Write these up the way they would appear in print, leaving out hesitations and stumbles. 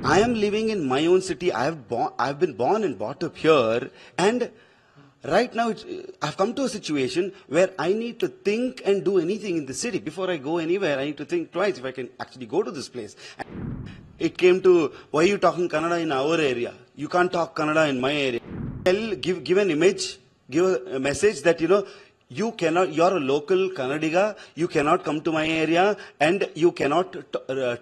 I am living in my own city. I've been born and brought up here, and right now I've come to a situation where I need to think and do anything in the city. Before I go anywhere, I need to think twice if I can actually go to this place. It came to, why are you talking Kannada in our area? You can't talk Kannada in my area. Give an image, give a message that, you cannot, you're a local Kannadiga, you cannot come to my area, and you cannot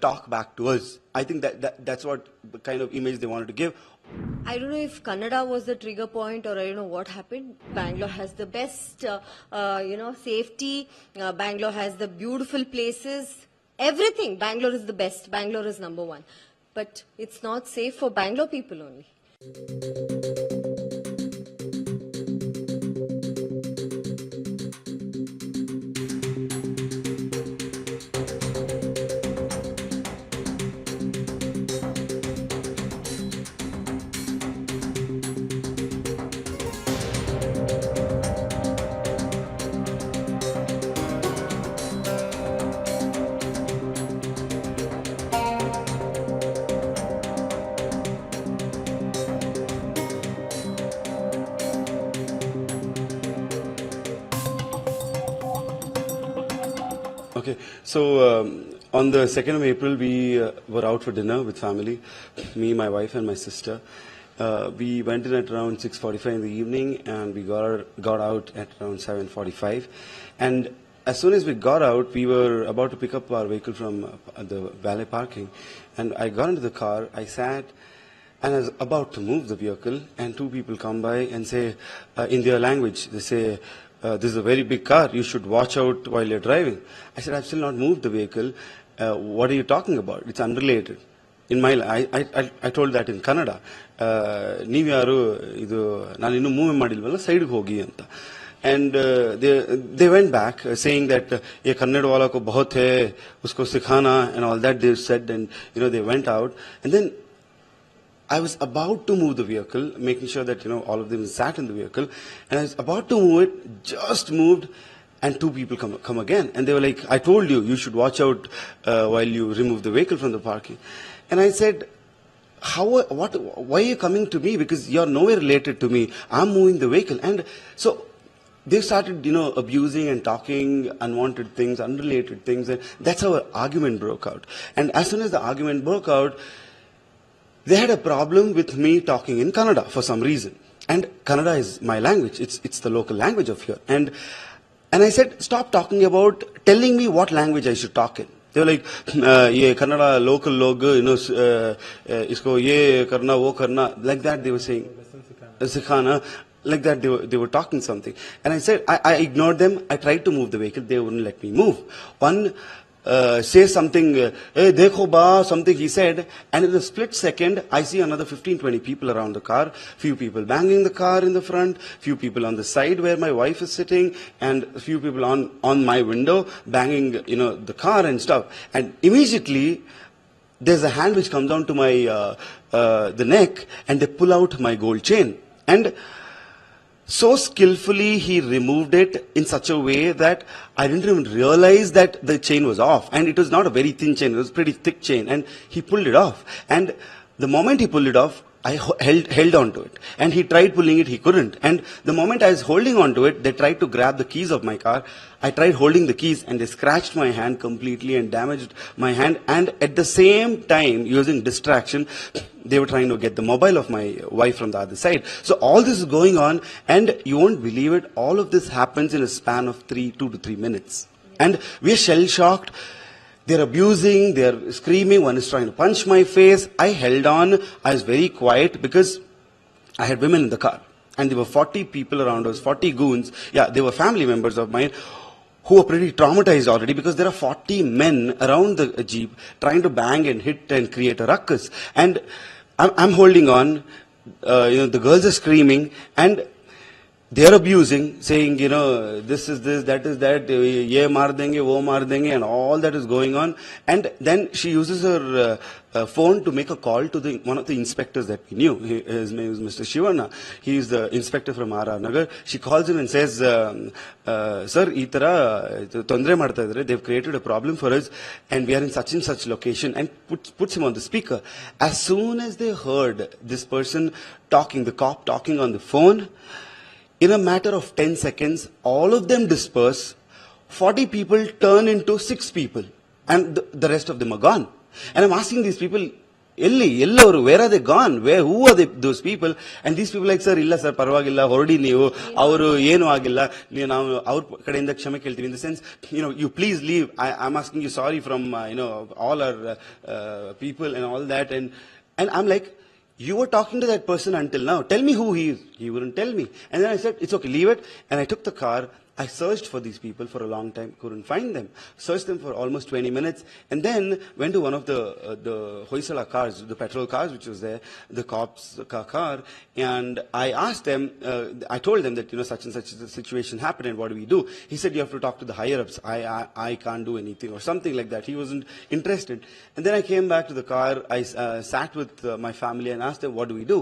talk back to us. I think that's what kind of image they wanted to give. I don't know if Kannada was the trigger point, or I don't know what happened. Bangalore has the best, safety. Bangalore has the beautiful places. Everything. Bangalore is the best. Bangalore is number one. But it's not safe for Bangalore people only. Okay, so on the 2nd of April, we were out for dinner with family, me, my wife, and my sister. We went in at around 6:45 in the evening, and we got out at around 7:45. And as soon as we got out, we were about to pick up our vehicle from the valet parking. And I got into the car, I sat, and I was about to move the vehicle, and two people come by and say, in their language, they say, this is a very big car, you should watch out while you're driving. I said, I've still not moved the vehicle. What are you talking about? It's unrelated. I told that in Kannada. ನೀವು ಯಾರು ಇದು ನಾನು ಇನ್ನೂ move ಮಾಡಿಲ್ವಲ್ಲ ಸೈಡ್ಗೆ ಹೋಗಿ ಅಂತ. And they went back saying that ye kannada wala ko bahut hai usko sikhana and all that they said, and they went out. And then I was about to move the vehicle, making sure that all of them sat in the vehicle, and I was about to move it, just moved, and two people come again, and they were like, I told you, you should watch out while you remove the vehicle from the parking. And I said, why are you coming to me? Because you're nowhere related to me. I'm moving the vehicle. And so they started, abusing and talking unwanted things, unrelated things, and that's how an argument broke out. And as soon as the argument broke out, they had a problem with me talking in Kannada for some reason. And Kannada is my language. It's the local language of here. And I said, stop talking about telling me what language I should talk in. They were like, ye Kannada local log, isko ye karna, wo karna. Like that they were saying. Sikhana. Like that they were talking something. And I said, I ignored them. I tried to move the vehicle. They wouldn't let me move. One say something, hey, dekho ba, something he said, and in a split second, I see another 15-20 people around the car, few people banging the car in the front, few people on the side where my wife is sitting, and a few people on my window banging, the car and stuff. And immediately, there's a hand which comes down to my, the neck, and they pull out my gold chain. And so skillfully he removed it in such a way that I didn't even realize that the chain was off. And it was not a very thin chain, it was a pretty thick chain. And he pulled it off. And the moment he pulled it off, I held on to it. And he tried pulling it, he couldn't. And the moment I was holding on to it, they tried to grab the keys of my car. I tried holding the keys, and they scratched my hand completely and damaged my hand. And at the same time, using distraction, they were trying to get the mobile of my wife from the other side. So all this is going on, and you won't believe it, all of this happens in a span of 2 to 3 minutes. And we're shell-shocked. They're abusing, they're screaming, one is trying to punch my face. I held on, I was very quiet because I had women in the car. And there were 40 people around us, 40 goons. Yeah, they were family members of mine who were pretty traumatized already because there are 40 men around the Jeep trying to bang and hit and create a ruckus. And I'm holding on, the girls are screaming, and they're abusing, saying, this is this, that is that, ye maar denge, wo maar denge, and all that is going on. And then she uses her phone to make a call to one of the inspectors that we knew. His name is Mr. Shivana. He is the inspector from R.R. Nagar. She calls him and says, sir, ee tara tondre ಮಾಡ್ತಾ ಇದ್ದಾರೆ. They've created a problem for us, and we are in such and such location, and puts him on the speaker. As soon as they heard this person talking, the cop talking on the phone, in a matter of 10 seconds, all of them disperse. 40 people turn into 6 people, and the rest of them are gone. And I'm asking these people, where are they gone? Who are those people? And these people like, sir, illa sir, parvagilla, hordi neevu, avaru ಏನು ಆಗಿಲ್ಲ, ನಾವು ಅವ್ರ ಕಡೆಯಿಂದ ಕ್ಷಮೆ ಕೇಳ್ತೀವಿ. In the sense, you please leave. I'm asking you sorry from, all our people and all that. And I'm like, you were talking to that person until now. Tell me who he is. He wouldn't tell me. And then I said, it's okay, leave it. And I took the car. I searched for these people for a long time, couldn't find them. Searched them for almost 20 minutes, and then went to one of the Hoysala cars, the petrol cars, which was there, the cops' car, and I asked them, I told them that, such and such a situation happened, and what do we do? He said, you have to talk to the higher-ups. I can't do anything, or something like that. He wasn't interested. And then I came back to the car. I sat with my family and asked them, what do we do?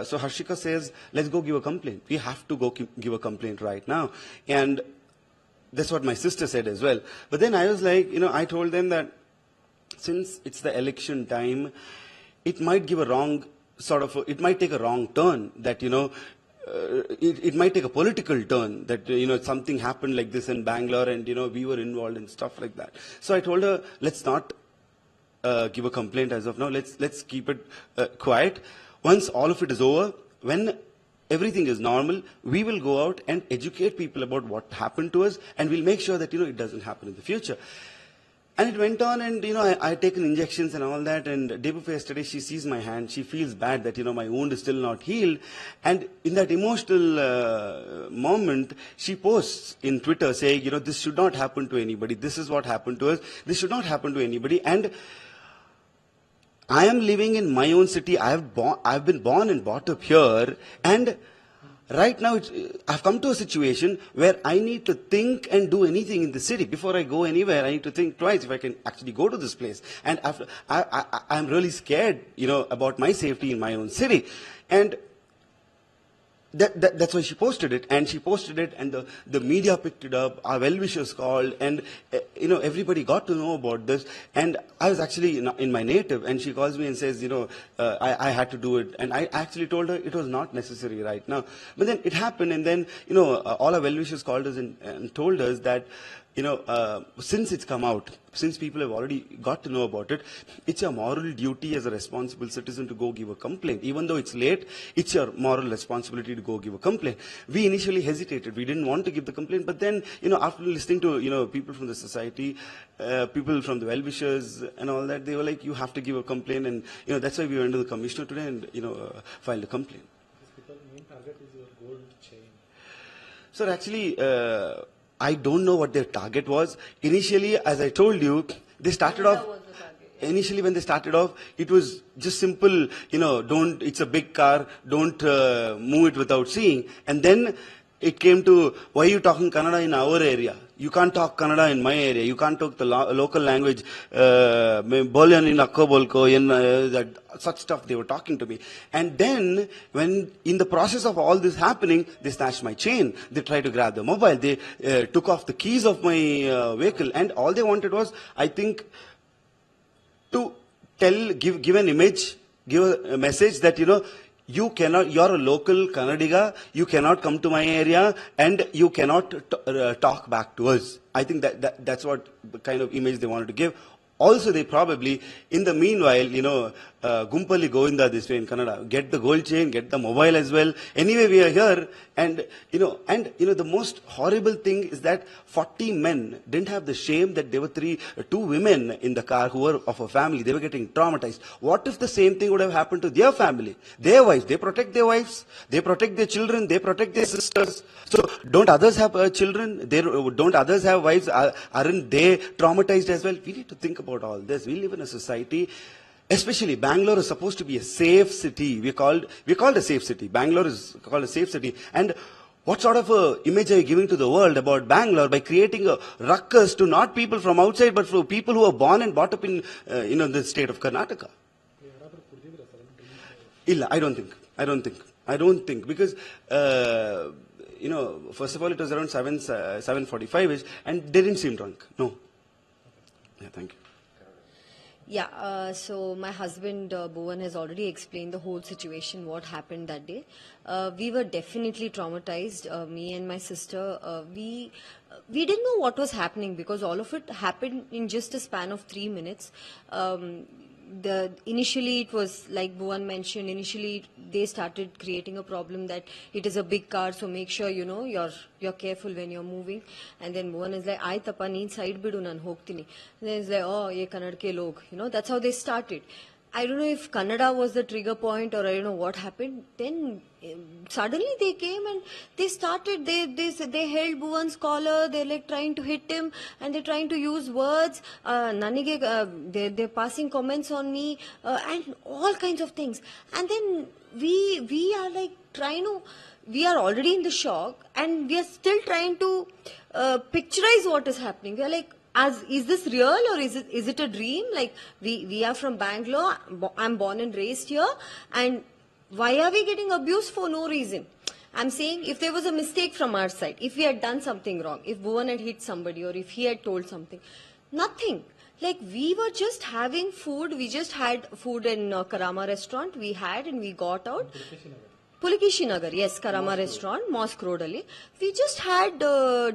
So Harshika says, let's go give a complaint. We have to go give a complaint right now. And that's what my sister said as well. But then I was like, I told them that since it's the election time, it might give a wrong it might take a wrong turn, that, it might take a political turn, that, something happened like this in Bangalore, and, we were involved in stuff like that. So I told her, let's not give a complaint as of now. Let's keep it quiet. Once all of it is over, when everything is normal, we will go out and educate people about what happened to us, and we'll make sure that, it doesn't happen in the future. And it went on, and, I had taken injections and all that, and day before yesterday, she sees my hand. She feels bad that, my wound is still not healed. And in that emotional moment, she posts in Twitter saying, this should not happen to anybody. This is what happened to us. This should not happen to anybody. And I am living in my own city. I've been born and brought up here, and right now I've come to a situation where I need to think and do anything in the city. Before I go anywhere, I need to think twice if I can actually go to this place. And I'm really scared, about my safety in my own city. And that's why she posted it, and the media picked it up, our well-wishers called, and everybody got to know about this. And I was actually in my native, and she calls me and says, I had to do it, and I actually told her it was not necessary right now. But then it happened, and then all our well-wishers called us and told us that, since it's come out, since people have already got to know about it, it's your moral duty as a responsible citizen to go give a complaint. Even though it's late, it's your moral responsibility to go give a complaint. We initially hesitated. We didn't want to give the complaint. But then, after listening to, people from the society, people from the well-wishers and all that, they were like, you have to give a complaint. And, that's why we went to the commissioner today and, filed a complaint. Because main target is your gold chain. Sir, actually, I don't know what their target was. Initially, as I told you, they started off. Initially, when they started off, it was just simple, it's a big car, don't move it without seeing. And then it came to, why are you talking Kannada in our area? You can't talk Kannada in my area. You can't talk the local language. Such stuff they were talking to me. And then, when in the process of all this happening, they snatched my chain. They tried to grab the mobile. They took off the keys of my vehicle. And all they wanted was, I think, to give an image, give a message that, you cannot, you're a local Kannadiga, you cannot come to my area, and you cannot talk back to us. I think that's what the kind of image they wanted to give. Also, they probably, in the meanwhile, Gumpali Govinda this way in Kannada, get the gold chain, get the mobile as well. Anyway, we are here, and the most horrible thing is that 40 men didn't have the shame that there were 2 women in the car who were of a family. They were getting traumatized. What if the same thing would have happened to their family, their wives? They protect their wives, they protect their children, they protect their sisters. So, don't others have children? Don't others have wives? Aren't they traumatized as well? We need to think about all this. We live in a society, especially Bangalore is supposed to be a safe city. We're called a safe city. Bangalore is called a safe city. And What sort of a image are you giving to the world about Bangalore by creating a ruckus to not people from outside, but for people who are born and brought up in, the state of Karnataka? Illa, I don't think because, first of all, it was around 7:45ish, and they didn't seem drunk. No. Yeah, thank you. Yeah, so my husband Bhuvan has already explained the whole situation, what happened that day. We were definitely traumatized, me and my sister. We didn't know what was happening because all of it happened in just a span of 3 minutes. Initially it was like Bhuvan mentioned, initially they started creating a problem that it is a big car, so make sure you're careful when you're moving. And then Bhuvan is like, "Ay tappa neen side bidu nan hogtini." Then it's like, "Oh, ye Kannada ke log." That's how they started. I don't know if Kannada was the trigger point or I don't know what happened. Then suddenly they came and they started, they held Bhuvan's collar, they're like trying to hit him and they're trying to use words, they're passing comments on me and all kinds of things. And then we are like we are already in the shock and we are still trying to picturize what is happening. We are like, is this real or is it a dream? Like we are from Bangalore. I'm born and raised here, and why are we getting abused for no reason? I'm saying if there was a mistake from our side, if we had done something wrong, if Bhuvan had hit somebody or if he had told something, nothing. Like we were just having food. We just had food in Karama restaurant. We had and we got out. Pulikishi Nagar, yes, Karama restaurant, Mosque Road Ali. We just had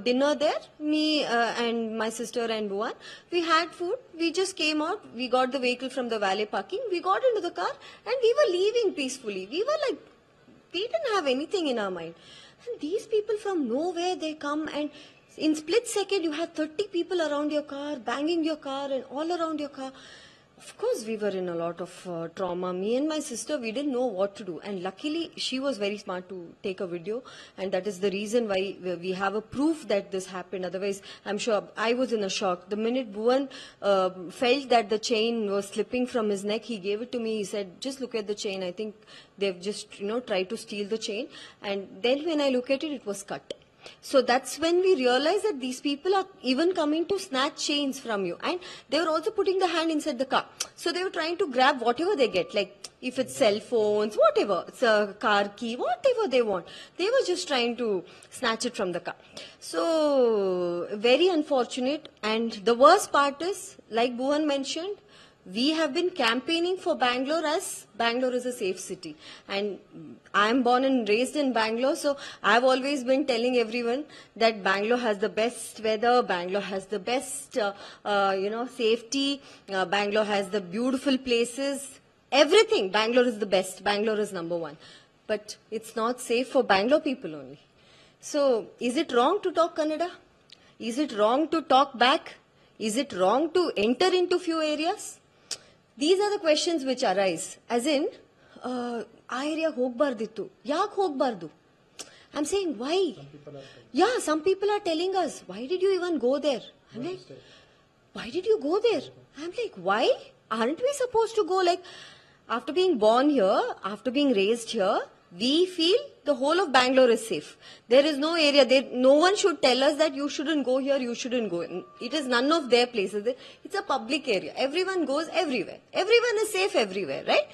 dinner there, me and my sister and Bhuvan. We had food, we just came out, we got the vehicle from the valet parking, we got into the car and we were leaving peacefully. We were like, we didn't have anything in our mind. And these people from nowhere, they come and in split second you have 30 people around your car, banging your car and all around your car. Of course, we were in a lot of trauma. Me and my sister, we didn't know what to do. And luckily, she was very smart to take a video. And that is the reason why we have a proof that this happened. Otherwise, I'm sure I was in a shock. The minute Bhuvan felt that the chain was slipping from his neck, he gave it to me. He said, just look at the chain. I think they've just, tried to steal the chain. And then when I look at it, it was cut. So that's when we realized that these people are even coming to snatch chains from you. And they were also putting the hand inside the car. So they were trying to grab whatever they get, like if it's cell phones, whatever, it's a car key, whatever they want. They were just trying to snatch it from the car. So very unfortunate. And the worst part is, like Bhuvan mentioned, we have been campaigning for Bangalore as Bangalore is a safe city. And I am born and raised in Bangalore, so I've always been telling everyone that Bangalore has the best weather, Bangalore has the best, safety, Bangalore has the beautiful places, everything. Bangalore is the best, Bangalore is number one. But it's not safe for Bangalore people only. So, is it wrong to talk Kannada? Is it wrong to talk back? Is it wrong to enter into few areas? These are the questions which arise. As in, ಆ area ಹೋಗ್ಬಾರ್ದಿತ್ತು, ಯಾಕೆ ಹೋಗ್ಬಾರ್ದು? I'm saying, why? Some people are telling us, why did you even go there? I'm like, why did you go there? I'm like, why? Aren't we supposed to go? Like, after being born here, after being raised here, we feel the whole of Bangalore is safe. There is no area there. No one should tell us that you shouldn't go here, you shouldn't go. It is none of their places. It's a public area. Everyone goes everywhere. Everyone is safe everywhere, right?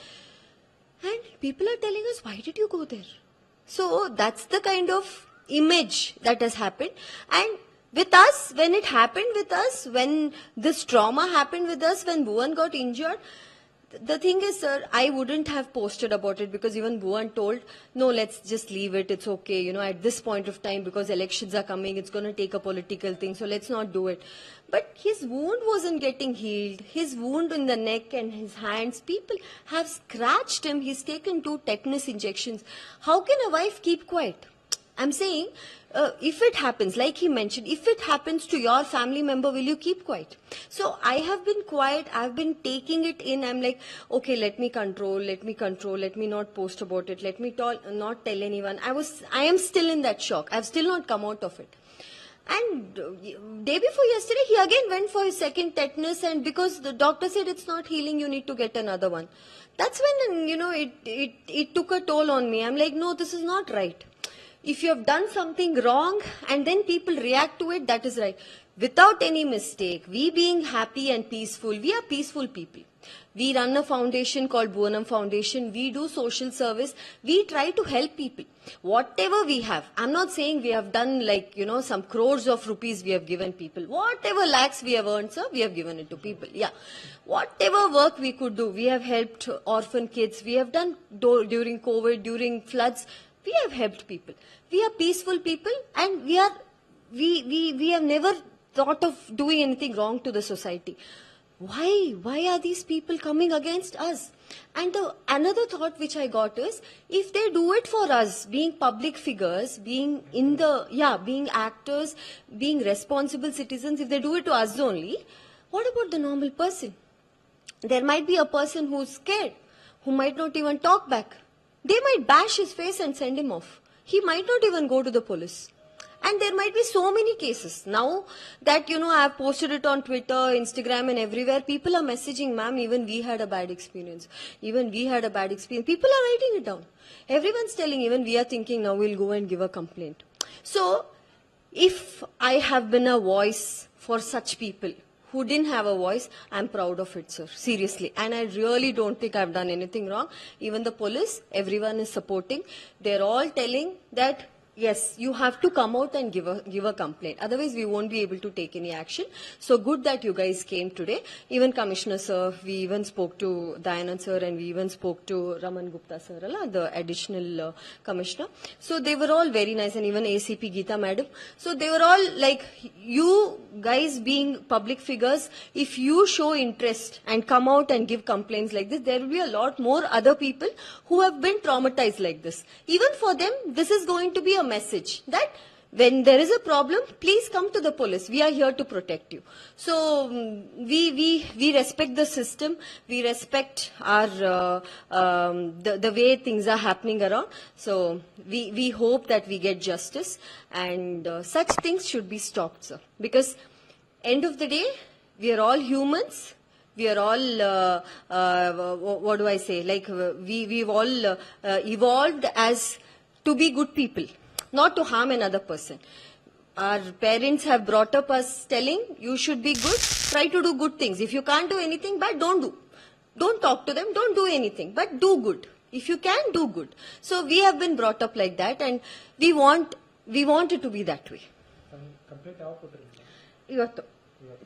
And people are telling us, why did you go there? So that's the kind of image that has happened. And with us, when it happened with us, when this trauma happened with us, when Bhuvan got injured, the thing is, sir, I wouldn't have posted about it because even Bhuvan told, no, let's just leave it. It's okay. At this point of time, because elections are coming, it's going to take a political thing. So let's not do it. But his wound wasn't getting healed. His wound in the neck and his hands, people have scratched him. He's taken 2 tetanus injections. How can a wife keep quiet? I'm saying, if it happens, like he mentioned, if it happens to your family member, will you keep quiet? So I have been quiet. I've been taking it in. I'm like, okay, let me control, let me not post about it, let me not tell anyone. I am still in that shock. I've still not come out of it. And day before yesterday, he again went for his second tetanus, and because the doctor said it's not healing, you need to get another one. That's when, it took a toll on me. I'm like, no, this is not right. If you have done something wrong and then people react to it, that is right. Without any mistake, we being happy and peaceful, we are peaceful people. We run a foundation called Bhuvanam Foundation. We do social service. We try to help people. Whatever we have. I'm not saying we have done some crores of rupees we have given people. Whatever lakhs we have earned, sir, we have given it to people. Yeah. Whatever work we could do. We have helped orphan kids. We have done during COVID, during floods. We have helped people. We are peaceful people and we have never thought of doing anything wrong to the society. Why are these people coming against us? And another thought which I got is, if they do it for us, being public figures, being actors, being responsible citizens, if they do it to us only, what about the normal person? There might be a person who's scared, who might not even talk back. They might bash his face and send him off. He might not even go to the police. And there might be so many cases. Now that, I have posted it on Twitter, Instagram and everywhere, people are messaging, ma'am, even we had a bad experience. Even we had a bad experience. People are writing it down. Everyone's telling, even we are thinking now we'll go and give a complaint. So, if I have been a voice for such people who didn't have a voice, I'm proud of it, sir. Seriously. And I really don't think I've done anything wrong. Even the police, everyone is supporting. They're all telling that, yes, you have to come out and give a complaint. Otherwise, we won't be able to take any action. So good that you guys came today. Even Commissioner sir, we even spoke to Dayanand sir and we even spoke to Raman Gupta sir, the additional commissioner. So they were all very nice, and even ACP Geeta madam. So they were all like, you guys being public figures, if you show interest and come out and give complaints like this, there will be a lot more other people who have been traumatized like this. Even for them, this is going to be a message that when there is a problem, please come to the police. We are here to protect you. So we respect the system. We respect our the way things are happening around. So we hope that we get justice, and such things should be stopped, sir. Because end of the day, we are all humans. We are all what do I say? Like we've all evolved as to be good people, not to harm another person. Our parents have brought up us telling, you should be good, try to do good things. If you can't do anything bad, don't do. Don't talk to them, don't do anything, but do good. If you can, do good. So we have been brought up like that, and we want it to be that way.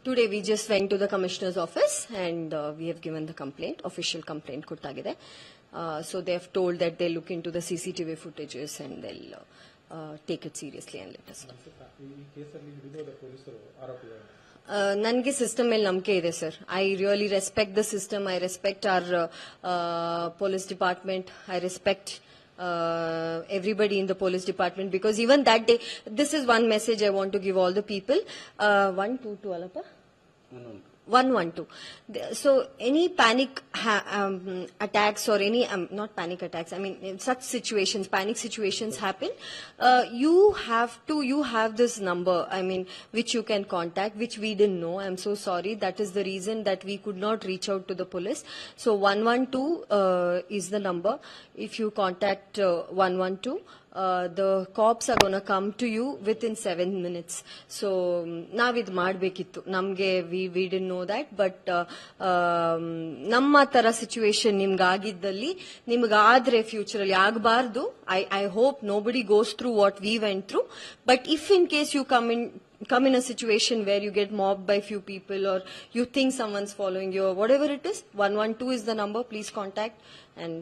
Today we just went to the commissioner's office and we have given the complaint, official complaint kottagide. So they have told that they'll look into the CCTV footages and they'll take it seriously and let us know. ನನಗೆ system ಮೇಲೆ ನಂಬಿಕೆ ಇದೆ sir. I really respect the system. I respect our police department. I respect everybody in the police department, because even that day, this is one message I want to give all the people. 122 alapa 112. So any panic attacks or any not panic attacks, I mean in such situations, panic situations happen, you have this number, I mean, which you can contact, which we didn't know. I'm so sorry. That is the reason that we could not reach out to the police. So 112 is the number. If you contact 112, the cops are going to come to you within 7 minutes. So navid ಮಾಡಬೇಕಿತ್ತು. ನಮಗೆ we didn't know that, but ನಮ್ಮ ತರ situation ನಿಮ್ಗೆ ಆಗಿದ್ದಲ್ಲಿ, ನಿಮ್ಗಾದ್ರೆ future ಅಲ್ಲಿ ಆಗಬಾರ್ದು. I hope nobody goes through what we went through, but if in case you come in a situation where you get mobbed by few people, or you think someone's following you, or whatever it is, 112 is the number. Please contact, and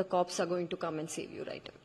the cops are going to come and save you right away.